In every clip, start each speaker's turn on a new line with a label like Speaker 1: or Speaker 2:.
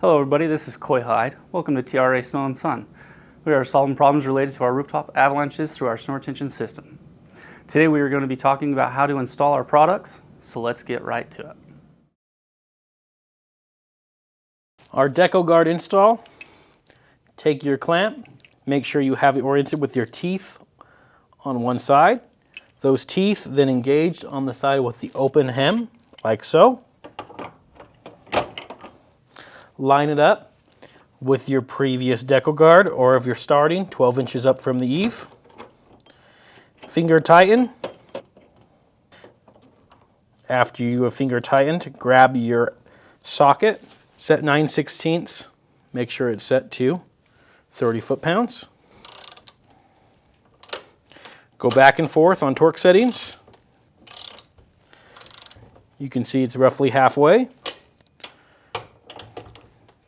Speaker 1: Hello everybody, this is Coy Hyde. Welcome to TRA Snow and Sun. We are solving problems related to our rooftop avalanches through our snow retention system. Today we are going to be talking about how to install our products, so let's get right to it.
Speaker 2: Our DecoGuard install, take your clamp, make sure you have it oriented with your teeth on one side. Those teeth then engaged on the side with the open hem, like so. Line it up with your previous DecoGuard, or if you're starting, 12 inches up from the eave. Finger tighten. After you have finger tightened, grab your socket, set 9/16. Make sure it's set to 30 foot-pounds. Go back and forth on torque settings. You can see it's roughly halfway.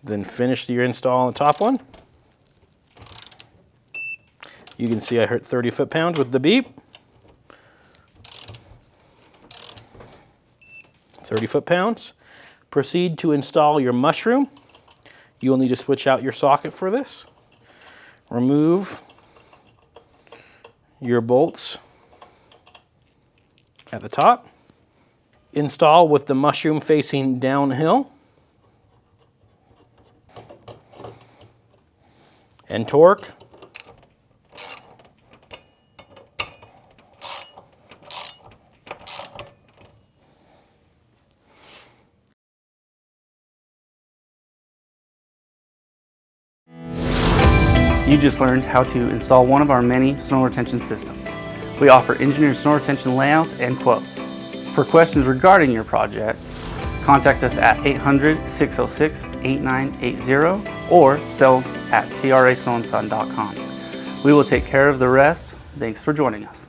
Speaker 2: Then finish your install on the top one. You can see I hit 30 foot-pounds with the beep. 30 foot-pounds. Proceed to install your mushroom. You will need to switch out your socket for this. Remove your bolts at the top. Install with the mushroom facing downhill. And torque.
Speaker 1: You just learned how to install one of our many snow retention systems. We offer engineered snow retention layouts and quotes. For questions regarding your project, contact us at 800-606-8980 or sales@trasnowandsun.com. We will take care of the rest. Thanks for joining us.